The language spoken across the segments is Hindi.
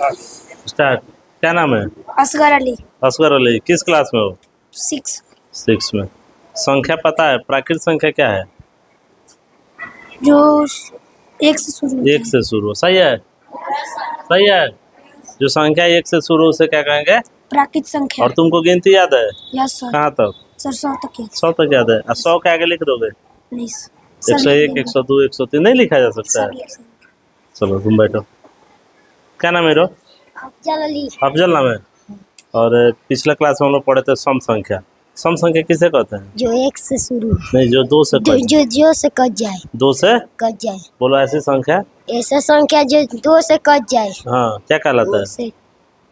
स्टार्ट। क्या नाम है? असगर अली। असगर अली। किस क्लास में हो? 6। 6 में। संख्या पता है? प्राकृत संख्या क्या है? जो 1 से शुरू होता एक से शुरू। सही है, सही है। जो संख्या 1 से शुरू उसे क्या कहेंगे? प्राकृत संख्या। और तुमको गिनती याद है? Yes sir. कहाँ तक? सर 100 तक याद। 100 तक याद है। 100 के आगे लिख दोगे? नहीं 101, 102, 103 नहीं लिखा जा सकता है। चलो तुम बैठो। क्या नाम है रो? अफजल अली। अफजल नाम है। और पिछला क्लास में हम लोग पढ़े थे सम संख्या। सम संख्या किसे कहते हैं? जो 1 से शुरू नहीं, जो 2 से कट जो से कट जाए। 2 से कट जाए। बोलो ऐसी संख्या। ऐसा संख्या जो 2 से कट जाए। हाँ, क्या कहलाता है? से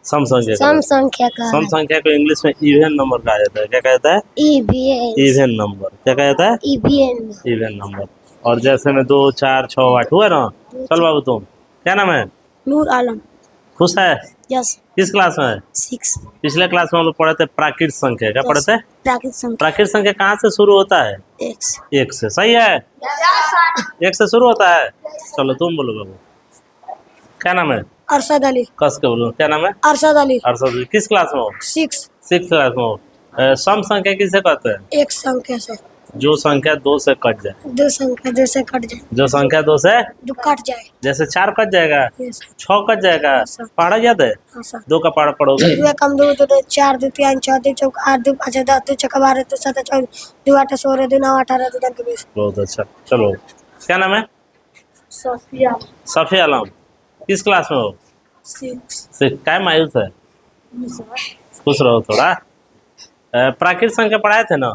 सम संख्या। सम संख्या का। सम संख्या को इंग्लिश में इवन नंबर कहा जाता है। क्या कहता है? Even number. क्या कहता है? Even number. और जैसे में 2, 4, 6, 8 हुआ ना। चल बाबू तुम, क्या नाम है? नूर आलम। खुश है? यस। किस क्लास में है? 6। पिछले क्लास में हम लोग पढ़े थे प्राकृत संख्या। क्या पढ़े थे? प्राकृत संख्या। प्राकृत संख्या कहाँ से शुरू होता है? 1 से। 1 से। सही है, 1 से शुरू होता है। चलो तुम बोलो बाबू, क्या नाम है? अरशद अली। कस के बोलो, क्या नाम है? अरशद अली। अरशद अली। किस क्लास में हो? 6। 6 क्लास में हो। सम संख्या किसे कहते हैं? एक संख्या से। जो संख्या 2 से कट जाए। 2 संख्या 2 से कट जाए। जो संख्या 2 से कट जाए। जैसे 4 कट जाएगा, यस 6 कट जाएगा। सर। पढ़ा याद है? हाँ सर। 2 का पढ़ा पढ़ोगे? 2 कम 2 2 4 2 3 4 2 चौक 8 2 5 10 2 छक्का 12 2 7 24 2 8 16 2 9 18 2 10 20। बहुत अच्छा। चलो, क्या नाम है? सफिया। सफी आलम। किस क्लास में हो? 6। क्या मायूस है? खुश रहो थोड़ा। प्राकृत संख्या पढ़ाए थे ना?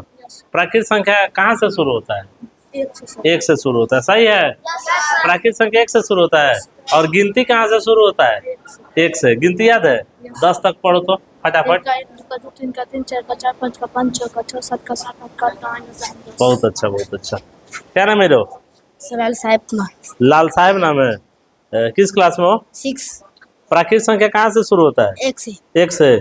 प्राकृत संख्या कहाँ से शुरू होता है? 1 से शुरू होता है। सही है, प्राकृत संख्या 1 से शुरू होता है। और गिनती कहाँ से शुरू होता है? 1 से। गिनती याद है? 10 तक पढ़ो तो फटाफट। 1 का 2 3 का 3 4 का 4 5 का 5 6 का 6 7 का 7 8 का 9 बहुत अच्छा, बहुत अच्छा। क्या नाम है रो? सलाल साहिब कुमार। लाल साहब नाम है। किस क्लास में हो? 6। प्राकृत संख्या कहाँ से शुरू होता है? 1 से। 1 से।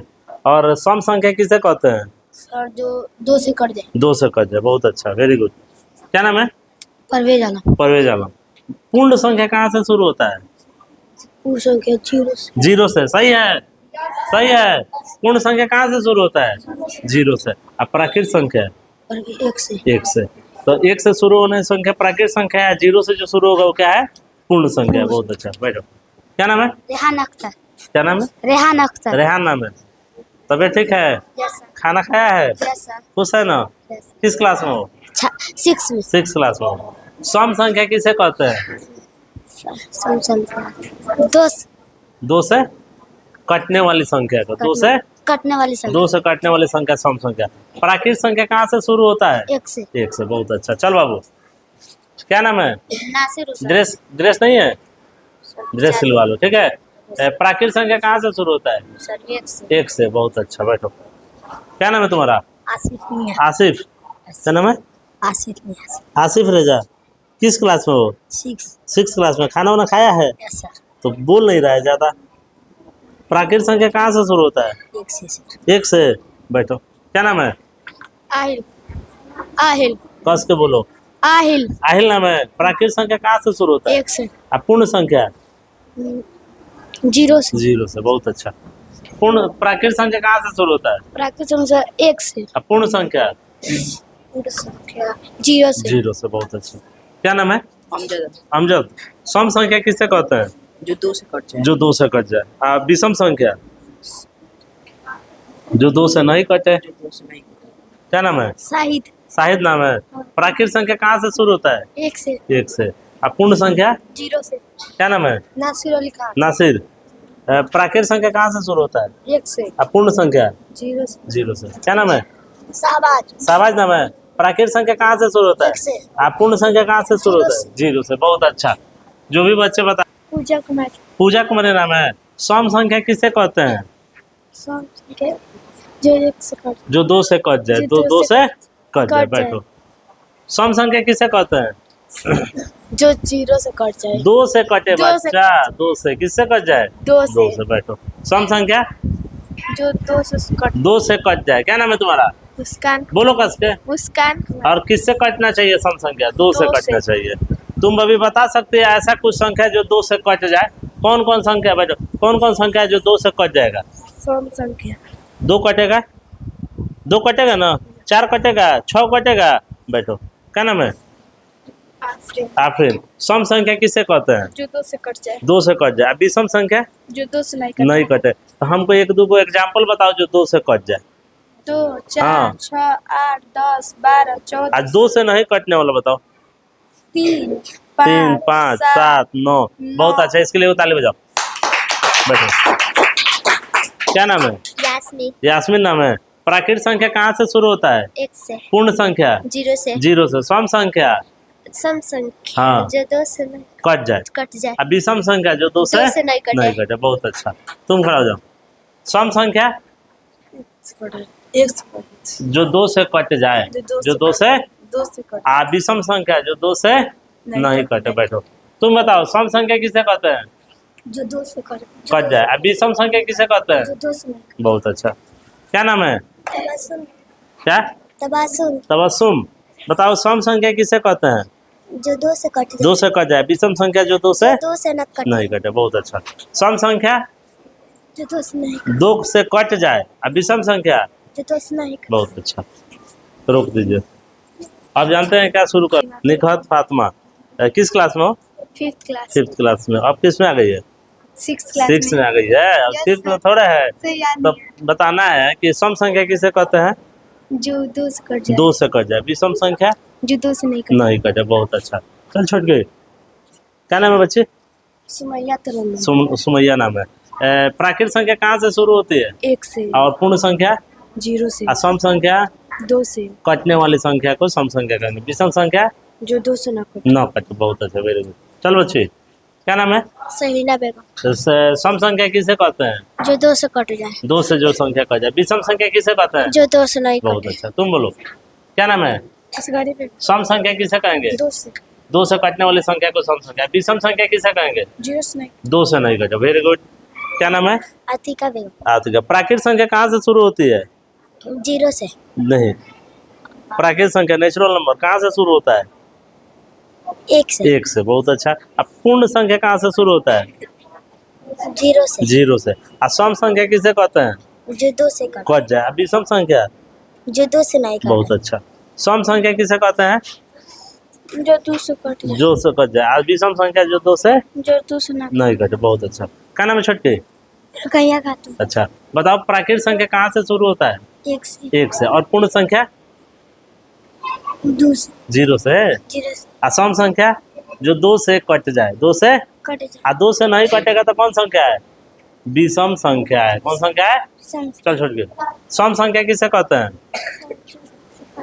और सम संख्या किसे कहते हैं? सर जो 2 से कट जाए। 2 से कट जाए। बहुत अच्छा, वेरी गुड। क्या नाम है? परवेज आलम। परवेज आलम। पूर्ण संख्या कहाँ से शुरू होता है? पूर्ण संख्या 0 से। 0 से। सही है, सही है। पूर्ण संख्या कहाँ से शुरू होता है? 0 से। अब प्राकृत संख्या? 1 से। 1 से। तो 1 से शुरू होने संख्या प्राकृत संख्या है। 0 से जो शुरू होगा वो क्या है? पूर्ण संख्या है। बहुत अच्छा, बैठो। क्या नाम है? रेहान अख्तर। क्या नाम है? रेहान अख्तर। रेहान नाम है। तबीयत ठीक है? Yes sir. खाना खाया है? Yes sir. खुश है ना? यस। किस क्लास में हो? 6 में। 6 क्लास में हो। सम संख्या किसे कहते हैं? सम संख्या 2 से। 2 से कटने वाली संख्या को। 2 से कटने वाली संख्या। 2 से कटने वाली संख्या सम संख्या। प्राकृत संख्या कहाँ से शुरू होता है? 1 से। 1 से। बहुत अच्छा। चल बाबू, क्या नाम है? नासिर हुसैन। ड्रेस नहीं है? ड्रेस सिलवा लो, ठीक है। प्राकृत संख्या कहाँ से शुरू होता है? सर 1 से। 1 से। बहुत अच्छा, बैठो। क्या नाम है तुम्हारा? आसिफ मियां। आसिफ। क्या नाम है? आसिफ मियां। आसिफ रेजा। किस क्लास में हो? 6 क्लास में। खाना वाना खाया है? Yes sir. तो बोल नहीं रहा है ज्यादा। प्राकृत संख्या कहाँ से शुरू होता है? 1 से सर। 1 से। बैठो। क्या नाम है? आहिल। आहिल। कस के बोलो। आहिल। आहिल नाम है। प्राकृत संख्या कहाँ से शुरू होता है? 1 से। अब पूर्ण संख्या? 0 से। 0 से। बहुत अच्छा। पूर्ण प्राकृत संख्या कहाँ से शुरू होता है? प्राकृत संख्या 1 से। अब पूर्ण संख्या? पूर्ण संख्या 0 से। 0 से। बहुत अच्छा। क्या नाम है? अमजद। अमजद। सम संख्या किससे कहते हैं? जो 2 से कट जाए। जो 2 से कट जाए। विषम संख्या? जो 2 से नहीं कटे। जो 2 से नहीं कटे। क्या नाम है? शाहिद। शाहिद नाम है। प्राकृत संख्या कहाँ से शुरू होता है? 1 से। 1 से। अब पूर्ण संख्या? 0 से। क्या नाम है? नासिर अली खान। नासिर। प्राकृत संख्या कहाँ से शुरू होता है? 1 से। अब पूर्ण संख्या? 0 से। 0 से। क्या नाम है? शाहबाज। शाहबाज नाम है। प्राकृत संख्या कहाँ से शुरू होता है? 1 से। आप पूर्ण संख्या कहाँ से शुरू होता है? 0 से। बहुत अच्छा। जो भी बच्चे बता। पूजा कुमार। पूजा कुमारी नाम है। सम संख्या किसे कहते हैं? सम संख्या जो 1 से कट। जो 2 से कट जाए। जो 2 2 से कट जाए। कट जाए। बैठो। सम संख्या किसे कहते हैं? जो 0 से कट जाए। 2 से कटे 2 से बच्चा। 2 से किससे कट जाए? 2 2 से। से। बैठो। सम संख्या जो 2 से कट। 2 से कट जाए। क्या नाम है तुम्हारा? मुस्कान। बोलो कस के। मुस्कान। और किससे कटना चाहिए? सम संख्या 2 से 2 कटना से। चाहिए। तुम अभी बता सकते हैं ऐसा कुछ संख्या जो 2 से कट जाए? कौन कौन संख्या है बैठो, कौन कौन संख्या है जो 2 से कट जाएगा? सम संख्या 2 कटेगा, 2 कटेगा ना, 4 कटेगा, 6 कटेगा। बैठो, क्या नाम है? आफरीन। सम संख्या किसे कहते हैं? जो 2 से कट जाए। 2 से कट जाए। विषम संख्या जो 2 से नहीं नहीं कटे। तो हमको एक दो को एग्जाम्पल बताओ जो 2 से कट जाए। 2 4 हाँ। 6 8 10 12 14 आज 2 से नहीं कटने वाला बताओ। 3 3 5 7 9। बहुत अच्छा, इसके लिए ताली बजाओ। बैठो, क्या नाम है? यास्मीन। यास्मीन नाम है। प्राकृत संख्या कहाँ से शुरू होता है? 1 से। पूर्ण संख्या 0 से। 0 से। सम संख्या सम संख्या हाँ। जो 2 से नहीं कट जाए। कट जाए। अब विषम संख्या जो 2 से 2 से नहीं कटे। नहीं कटे। बहुत अच्छा, तुम खड़ा हो जाओ। सम संख्या 1 से कट जो 2 से कट जाए, जो 2 से 2 से कट आ विषम संख्या जो 2 से नहीं कटे। बैठो, तुम बताओ सम संख्या किसे कहते हैं? जो 2 से कट जाए। अब विषम संख्या किसे कहते हैं? जो 2 से नहीं। बहुत अच्छा, क्या नाम है? तबासुम। क्या? तबासुम तबस्सुम। बताओ सम संख्या किसे कहते हैं? जो 2 से कट 2 से कट जाए। विषम संख्या जो 2 से 2 से न कट नहीं कटे। बहुत अच्छा। सम संख्या जो 2 से नहीं 2 से कट जाए। अब विषम संख्या जो 2 से नहीं बहुत अच्छा, रोक दीजिए। अब जानते हैं क्या शुरू कर? निखत फातिमा किस क्लास में हो? 5th क्लास 5th क्लास में। अब किस में आ गई है? 6th क्लास 6 में आ गई है। अब Yes, 5th में sir. थोड़ा है। से याद तो नहीं बताना है कि सम संख्या किसे कहते हैं? है। जो 2 से कट जाए 2 से कट जाए। विषम संख्या जो 2 से नहीं कट नहीं कटे। बहुत अच्छा, चल छोड़ गई। क्या नाम है बच्चे? सुमैया तरन सुमैया नाम है। प्राकृत संख्या कहाँ से शुरू होती है? 1 से। और पूर्ण संख्या 0 से। असम संख्या 2 से। कटने वाली संख्या को सम संख्या कहेंगे। विषम संख्या जो 2 से न कट न कटे। बहुत अच्छा, वेरी गुड। चल बच्चे, क्या नाम है? सहीना बेगम। तो सम संख्या किसे कहते हैं? जो 2 से कट जाए 2 से जो संख्या कट जाए। विषम संख्या किसे कहते हैं? जो 2 से नहीं बहुत कटे। अच्छा, तुम बोलो क्या नाम है? असगारी बेगम। सम संख्या किसे कहेंगे? 2 से। 2 से कटने वाली संख्या को सम संख्या। विषम संख्या किसे कहेंगे? 0 से नहीं 2 से नहीं कटे। Very good. क्या नाम है? अतिका बेगम। आतिका। प्राकृत संख्या कहाँ से शुरू होती है? 0 से। नहीं, प्राकृत संख्या नेचुरल नंबर कहाँ से शुरू होता है? 1 से। 1 से। बहुत अच्छा। अब पूर्ण संख्या कहाँ से शुरू होता है? 0 से। 0 से। और सम संख्या किसे कहते हैं? जो 2 से कट कट जाए। अब विषम संख्या जो 2 से नहीं बहुत कटे। अच्छा। सम संख्या किसे कहते हैं? जो 2 से कट जाए जो से कट जाए। और विषम संख्या जो 2 से जो 2 से न नहीं कटे। बहुत अच्छा। क्या नाम है छोटके? कहिया खातू। अच्छा, बताओ प्राकृत संख्या कहाँ से शुरू होता है? 1 से। 1 से। और पूर्ण संख्या 2 से। 0 से। 0 से असम संख्या जो 2 से कट जाए। 2 से कट जाए। और 2 से नहीं कटेगा तो कौन संख्या है? विषम संख्या है। कौन संख्या है? सम चल छोड़ के। सम संख्या किसे कहते हैं?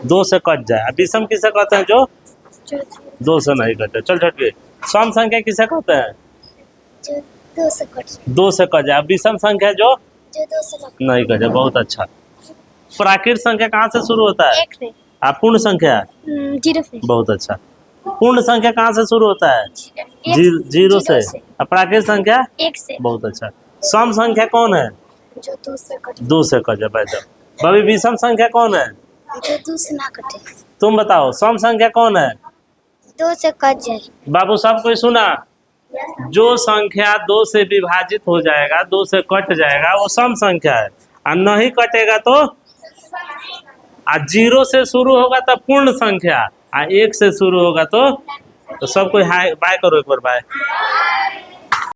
2 से कट जाए। और विषम किसे कहते हैं? जो जो 2 से नहीं कटे। चल छोड़ के। सम संख्या किसे कहते हैं? जो 2 से कट जाए 2 से कट जाए। विषम संख्या जो जो 2 से नहीं कटे। बहुत अच्छा। प्राकृत संख्या कहाँ से शुरू होता है? 1 से। और पूर्ण संख्या 0 से। बहुत अच्छा। पूर्ण संख्या कहाँ से शुरू होता है? 0 से। और प्राकृत संख्या 1 से। बहुत अच्छा। सम संख्या कौन है? जो 2 से कट 2 से कट जाए। बैठो। भाभी विषम संख्या कौन है? जो 2 से ना कटे। तुम बताओ सम संख्या कौन है? 2 से कट जाए बाबू सब कोई सुना? जो संख्या 2 से विभाजित हो जाएगा, 2 से कट जाएगा, वो सम संख्या है। और नहीं कटेगा तो 0 से शुरू होगा तो पूर्ण संख्या, और 1 से शुरू होगा तो सब कोई हाय बाय करो एक बार, बाय।